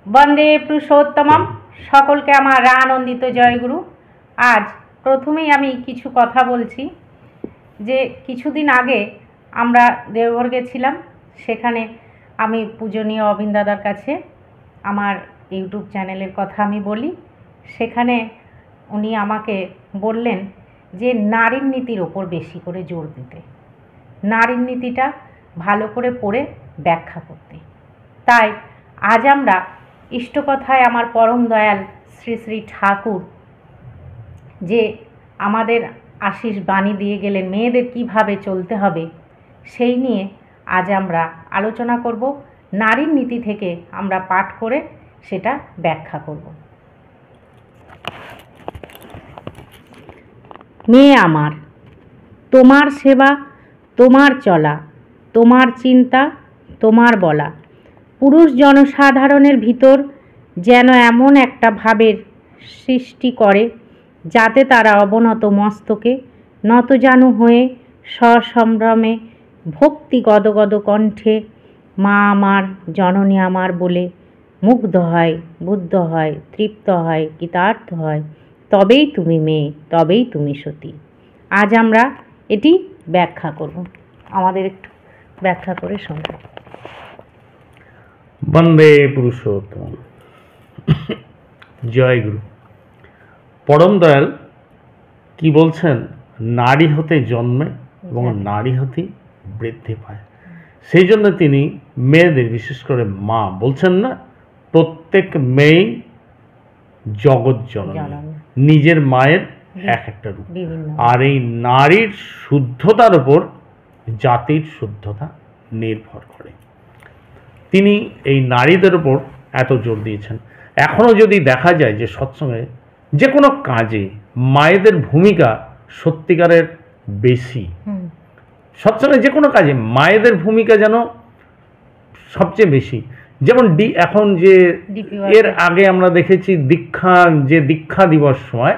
বন্দে পুরুষোত্তমম। সকলকে আমার আনন্দিত জয়গুরু। আজ প্রথমেই আমি কিছু কথা বলছি যে কিছুদিন আগে আমরা দেওঘর গেছিলাম। সেখানে আমি পূজনীয় অবিন দাদার কাছে আমার ইউটিউব চ্যানেলের কথা আমি বলি। সেখানে উনি আমাকে বললেন যে নারীর নীতির ওপর বেশি করে জোর দিতে, নারীর নীতিটা ভালো করে পড়ে ব্যাখ্যা করতে। তাই আজ আমরা ইষ্টকথায় আমার পরম দয়াল শ্রী শ্রী ঠাকুর যে আমাদের আশীষ বাণী দিয়ে গেলেন মেয়েদের কিভাবে চলতে হবে, সেই নিয়ে আজ আমরা আলোচনা করব। নারীর নীতি থেকে আমরা পাঠ করে সেটা ব্যাখ্যা করব। মেয়ে আমার, তোমার সেবা, তোমার চলা, তোমার চিন্তা, তোমার বলা। পুরুষ জনসাধারণের ভিতর যেন এমন একটা ভাবের সৃষ্টি করে যাতে তারা অবনত মস্তকে নতজানু হয়ে সসম্ভ্রমে ভক্তি গদগদ কণ্ঠে মা আমার, জননী আমার বলে মুগ্ধ হয়, বুদ্ধ হয়, তৃপ্ত হয়, কৃতার্থ হয়। তবেই তুমি মেয়ে, তবেই তুমি সতী। আজ আমরা এটি ব্যাখ্যা করব। আমাদের একটু ব্যাখ্যা করে শুনব। বন্দে পুরুষোত্তম। জয় গুরু। পরম দয়াল কি বলছেন? নারী হতে জন্মে এবং নারী হতে বৃদ্ধি পায়। সেই জন্য তিনি মেয়েদের, বিশেষ করে মা বলছেন না, প্রত্যেক মেয়ে জগৎ জননী, নিজের মায়ের এক একটা রূপ। আর এই নারীর শুদ্ধতার উপর জাতির শুদ্ধতা নির্ভর করে। তিনি এই নারীদের উপর এত জোর দিয়েছেন। এখনও যদি দেখা যায় যে সৎসঙ্গে যে কোনো কাজে মায়েদের ভূমিকা সত্যিকারের বেশি, সৎসঙ্গে যে কোনো কাজে মায়েদের ভূমিকা যেন সবচেয়ে বেশি। যেমন এখন যে এর আগে আমরা দেখেছি দীক্ষা দিবস সময়,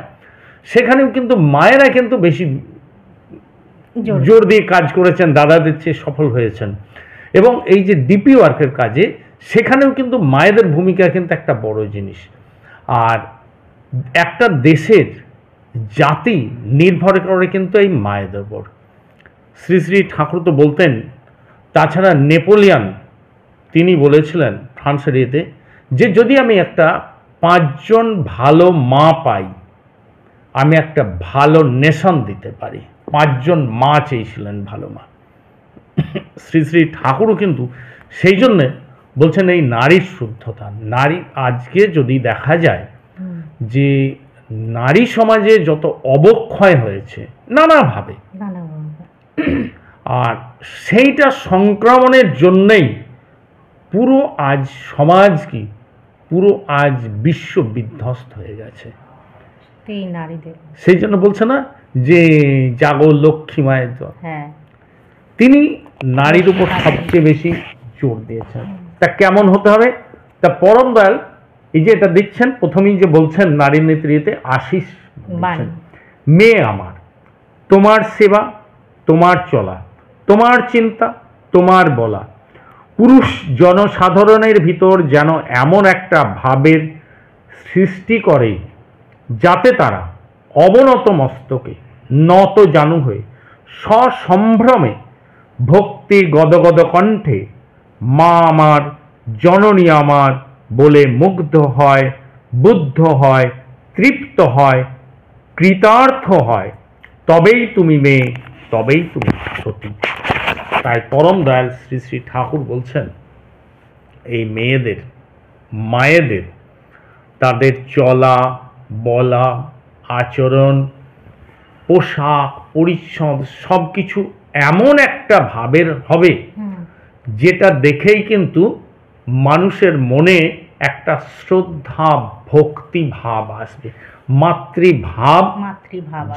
সেখানেও কিন্তু মায়েরা কিন্তু বেশি জোর দিয়ে কাজ করেছেন, দাদাদের চেয়ে সফল হয়েছেন। এবং এই যে ডিপি ওয়ার্কের কাজে, সেখানেও কিন্তু মায়েদের ভূমিকা কিন্তু একটা বড় জিনিস। আর একটা দেশের জাতি নির্ভর করে কিন্তু এই মায়েদের উপর। শ্রী শ্রী ঠাকুর তো বলতেন, তাছাড়া নেপোলিয়ান তিনি বলেছিলেন ফ্রান্সের ইয়েতে, যে যদি আমি একটা 5 জন ভালো মা পাই, আমি একটা ভালো নেশন দিতে পারি। 5 জন মা চেয়েছিলেন, ভালো মা। শ্রী শ্রী ঠাকুরও কিন্তু সেই জন্যে বলছেন এই নারীর শুদ্ধতা। নারী আজকে যদি দেখা যায় যে নারী সমাজে যত অবক্ষয় হয়েছে নানাভাবে, আর সেইটা সংক্রমণের জন্যেই পুরো আজ সমাজ কি, পুরো আজ বিশ্ব বিধ্বস্ত হয়ে গেছে নারীদের। সেই জন্য বলছে না যে জাগো লক্ষ্মী মায়ের দল। তিনি নারীর উপর সবচেয়ে বেশি জোর দিয়েছেন। তা কেমন হতে হবে? তা পরম দয়াল এই যে এটা দিচ্ছেন, প্রথমেই যে বলছেন নারীর নেতৃত্বে আশীষ দিচ্ছেন। মেয়ে আমার, তোমার সেবা, তোমার চলা, তোমার চিন্তা, তোমার বলা। পুরুষ জনসাধারণের ভিতর যেন এমন একটা ভাবের সৃষ্টি করে যাতে তারা অবনত মস্তকে নত জানু হয়ে সসম্ভ্রমে ভক্তি গদগদ কণ্ঠে মা আমার, জননী আমার বলে মুগ্ধ হয়, বুদ্ধ হয়, তৃপ্ত হয়, কৃতার্থ হয়। তবেই তুমি মেয়ে, তবেই তুমি সতী। তাই পরম দয়াল শ্রী শ্রী ঠাকুর বলছেন এই মেয়েদের, মায়েদের, তাদের চলা বলা, আচরণ, পোশাক, পরিচ্ছদ সব কিছু এমন একটা ভাবের হবে যেটা দেখেই কিন্তু মানুষের মনে একটা শ্রদ্ধা, ভক্তি ভাব আসবে, মাতৃভাব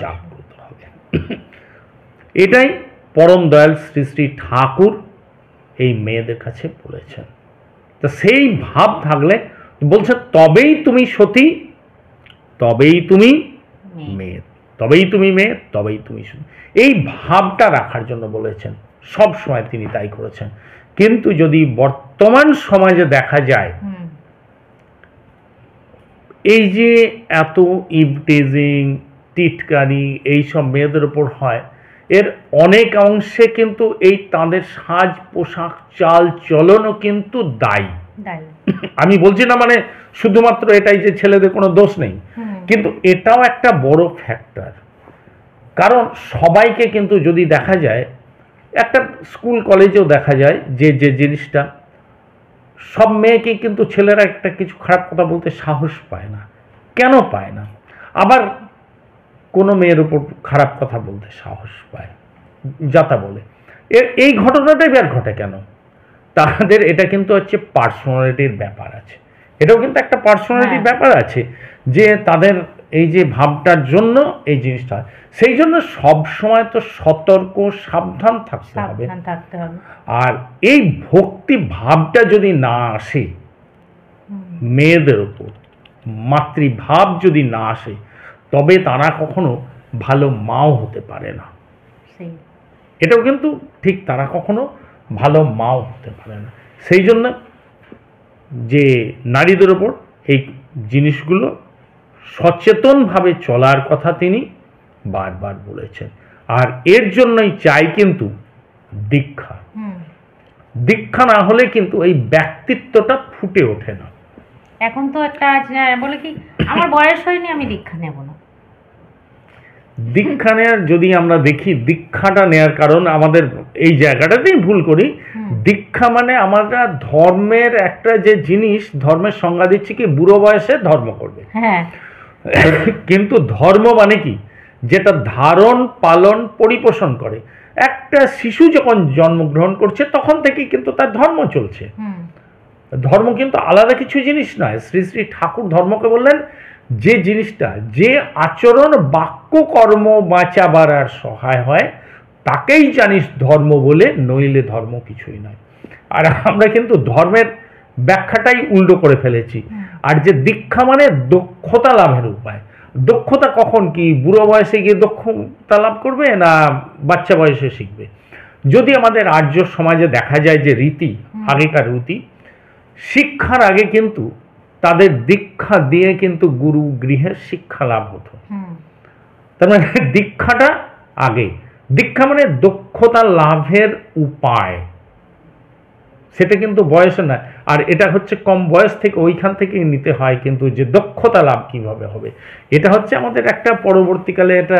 জাগ্রত হবে। এটাই পরম দয়াল শ্রী শ্রী ঠাকুর এই মেয়েদের কাছে বলেছেন। তা সেই ভাব থাকলে বলছে তবেই তুমি সতী, তবেই তুমি মেয়ে, তবেই তুমি মেয়ে, তবেই তুমি সতী। এই ভাবটা রাখার জন্য বলেছেন। সব সময় তিনি তাই করেছেন। কিন্তু যদি বর্তমান সমাজে দেখা যায় এই যে এত ইভটিজিং, টিটকারি এইসব মেয়েদের ওপর হয়, এর অনেক অংশে কিন্তু এই তাদের সাজ পোশাক চাল চলনও কিন্তু দায়ী। আমি বলছি না মানে শুধুমাত্র এটাই যে ছেলেদের কোনো দোষ নেই, কিন্তু এটাও একটা বড় ফ্যাক্টর। কারণ সবাইকে কিন্তু যদি দেখা যায়, একটা স্কুল কলেজেও দেখা যায় যে যে জিনিসটা, সব মেয়েকে কিন্তু ছেলেরা একটা কিছু খারাপ কথা বলতে সাহস পায় না। কেন পায় না? আবার কোনো মেয়ের উপর খারাপ কথা বলতে সাহস পায়, যাতা বলে। এই ঘটনাটাই বের ঘটে কেন? তাদের এটা কিন্তু হচ্ছে পার্সোনালিটির ব্যাপার আছে, এটাও কিন্তু একটা পার্সোনালিটির ব্যাপার আছে, যে তাদের এই যে ভাবটার জন্য এই জিনিসটা। সেই জন্য সব সময় তো সতর্ক সাবধান থাকতে হবে। আর এই ভক্তি ভাবটা যদি না আসে মেয়েদের উপর, মাতৃভাব যদি না আসে, তবে তারা কখনো ভালো মাও হতে পারে না। এটাও কিন্তু ঠিক, তারা কখনো ভালো মাও হতে পারে না। সেই জন্য যে নারীদের ওপর এই জিনিসগুলো সচেতনভাবে চলার কথা তিনি বারবার বলেছেন। আর এর জন্যই চাই কিন্তু দীক্ষা। দীক্ষা না হলে কিন্তু এই ব্যক্তিত্বটা ফুটে ওঠে না। এখন তো একটা বলে কি, আমার বয়স হয়নি, আমি দীক্ষা নেব না। দীক্ষা নেওয়ার যদি আমরা দেখি, দীক্ষাটা নেওয়ার কারণ আমাদের এই জায়গাটাতেই ভুল করি। দীক্ষা মানে আমরা ধর্মের একটা যে জিনিস, ধর্মের সংজ্ঞা দিচ্ছি কি বুড়ো বয়সে ধর্ম করবে। কিন্তু ধর্ম মানে কি? যেটা ধারণ পালন পরিপোষণ করে। একটা শিশু যখন জন্মগ্রহণ করছে তখন থেকেই কিন্তু তার ধর্ম চলছে। ধর্ম কিন্তু আলাদা কিছু জিনিস নয়। শ্রী শ্রী ঠাকুর ধর্মকে বললেন যে জিনিসটা, যে আচরণ বাক্য কর্ম বাঁচাবার আর সহায় হয়, তাকেই জানিস ধর্ম বলে, নইলে ধর্ম কিছুই নয়। আর আমরা কিন্তু ধর্মের ব্যাখ্যাটাই উল্টো করে ফেলেছি। আর যে দীক্ষা মানে দক্ষতা লাভের উপায়। দক্ষতা কখন কি? বুড়ো বয়সে গিয়ে দক্ষতা লাভ করবে, না বাচ্চা বয়সে শিখবে? যদি আমাদের আর্য সমাজে দেখা যায় যে রীতি, আগেকার রীতি, শিক্ষার আগে কিন্তু তাদের দীক্ষা দিয়ে কিন্তু গুরু গৃহের শিক্ষা লাভ হতো। তার মানে দীক্ষাটা আগে। দীক্ষা মানে দক্ষতা লাভের উপায়, সেটা কিন্তু বয়সে না। আর এটা হচ্ছে কম বয়স থেকে, ওইখান থেকেই নিতে হয় কিন্তু, যে দক্ষতা লাভ কিভাবে হবে। এটা হচ্ছে আমাদের একটা পরবর্তীকালে এটা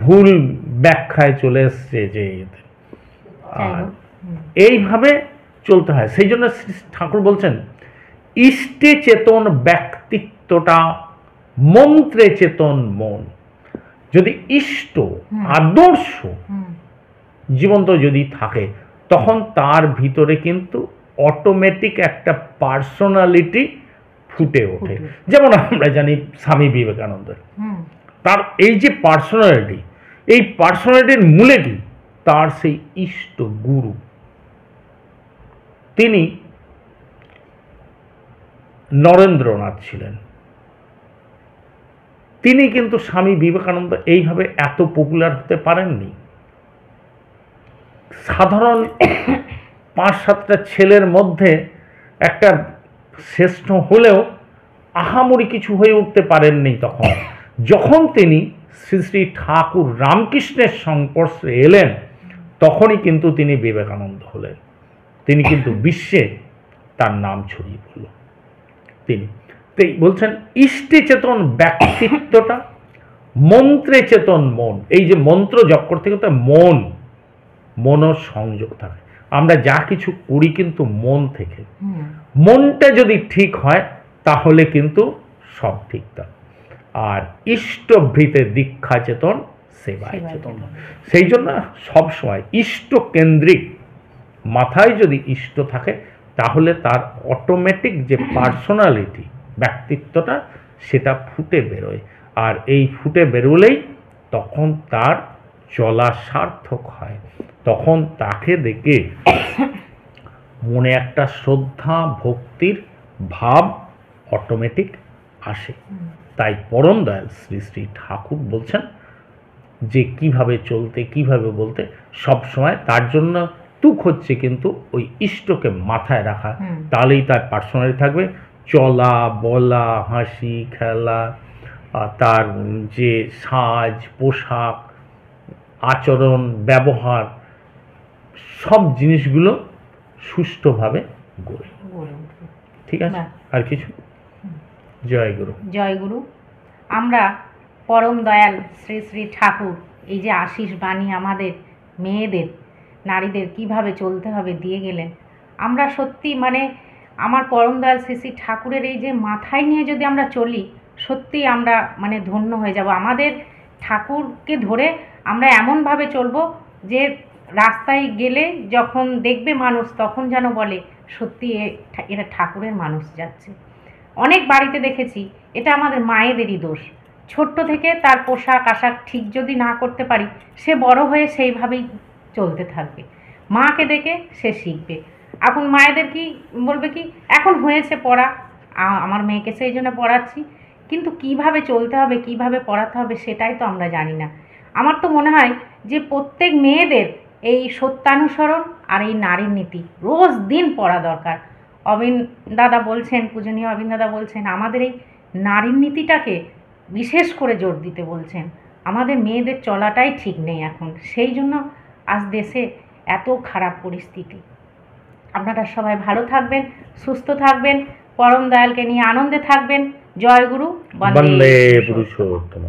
ভুল ব্যাখ্যায় চলে এসছে যে, আর এইভাবে চলতে হয়। সেই জন্য ঠাকুর বলছেন ইষ্টে চেতন ব্যক্তিত্বটা, মন্ত্রে চেতন মন। যদি ইষ্ট আদর্শ জীবন্ত যদি থাকে, তখন তার ভিতরে কিন্তু অটোমেটিক একটা পার্সোনালিটি ফুটে ওঠে। যেমন আমরা জানি স্বামী বিবেকানন্দের, তার এই যে পার্সোনালিটি, এই পার্সোনালিটির মূলে কি? তার সেই ইষ্ট গুরু। তিনি নরেন্দ্রনাথ ছিলেন। তিনি কিন্তু স্বামী বিবেকানন্দ এইভাবে এত পপুলার হতে পারেননি। সাধারণ 5-7টা ছেলের মধ্যে একটা শ্রেষ্ঠ হলেও আহামরি কিছু হয়ে উঠতে পারেননি তখন। যখন তিনি শ্রী শ্রী ঠাকুর রামকৃষ্ণের সংস্পর্শে এলেন, তখনই কিন্তু তিনি বিবেকানন্দ হলেন। তিনি কিন্তু বিশ্বে তার নাম ছড়িয়ে পড়ল। তিনি বলছেন ইষ্টে চেতন ব্যক্তিত্বটা, মন্ত্রে চেতন মন। এই যে মন্ত্র জপ করতে করতে মনও সংযোগ থাকে। আমরা যা কিছু করি কিন্তু মন থেকে। মনটা যদি ঠিক হয় তাহলে কিন্তু সব ঠিক থাকে। আর ইষ্টভৃতে দীক্ষা চেতন সেবায় চেতন। সেই জন্য সবসময় ইষ্ট কেন্দ্রিক, মাথায় যদি ইষ্ট থাকে, তাহলে তার অটোমেটিক যে পার্সোনালিটি, ব্যক্তিত্বটা, সেটা ফুটে বেরোয়। আর এই ফুটে বেরোলেই তখন তার চলা সার্থক হয়। তখন তাকে দেখে মনে একটা শ্রদ্ধা ভক্তির ভাব অটোমেটিক আসে। তাই পরম দয়াল শ্রী শ্রী ঠাকুর বলছেন যে কিভাবে চলতে, কিভাবে বলতে, সবসময় তার জন্য তুক হচ্ছে কিন্তু ওই ইষ্টকে মাথায় রাখা। তাহলেই তার পার্সোনালিটি থাকবে, চলা বলা, হাসি খেলা, তার যে সাজ পোশাক, আচরণ, ব্যবহার, সব জিনিসগুলো সুষ্ঠুভাবে গড়ে। ঠিক আছে, আর কিছু? জয় গুরু। জয় গুরু। আমরা পরম দয়াল শ্রী শ্রী ঠাকুর এই যে আশীষ বাণী আমাদের মেয়েদের, নারীদের কিভাবে চলতে হবে দিয়ে গেলেন, আমরা সত্যি মানে আমার পরম দয়াল শ্রী শ্রী ঠাকুরের এই যে মাথায় নিয়ে যদি আমরা চলি, সত্যি আমরা মানে ধন্য হয়ে যাব। আমাদের ঠাকুরকে ধরে আমরা এমনভাবে চলবো যে রাস্তায় গেলে যখন দেখবে মানুষ তখন যেন বলে সত্যি এরা ঠাকুরের মানুষ যাচ্ছে। অনেক বাড়িতে দেখেছি এটা আমাদের মায়েদেরই দোষ। ছোট্ট থেকে তার পোশাক আশাক ঠিক যদি না করতে পারি, সে বড় হয়ে সেইভাবেই চলতে থাকবে, মাকে দেখে সে শিখবে। এখন মায়েদের কি বলবে কি এখন হয়েছে পড়া, আমার মেয়েকে সেই জন্য পড়াচ্ছি, কিন্তু কিভাবে চলতে হবে কিভাবে পড়াতে হবে সেটাই তো আমরা জানি না। আমার তো মনে হয় যে প্রত্যেক মেয়েদের এই সত্যানুসরণ আর এই নারীর নীতি রোজ দিন পড়া দরকার। অবিন দাদা বলছেন, পূজনীয় অবিন দাদা বলছেন আমাদের এই নারীর নীতিটাকে বিশেষ করে জোর দিতে বলছেন। আমাদের মেয়েদের চলাটাই ঠিক নেই এখন, সেই জন্য আজ দেশে এত খারাপ পরিস্থিতি। আপনারা সবাই ভালো থাকবেন, সুস্থ থাকবেন, পরম দয়ালকে নিয়ে আনন্দে থাকবেন। জয় গুরু, বন্দে বন্দে পুরুষোত্তম।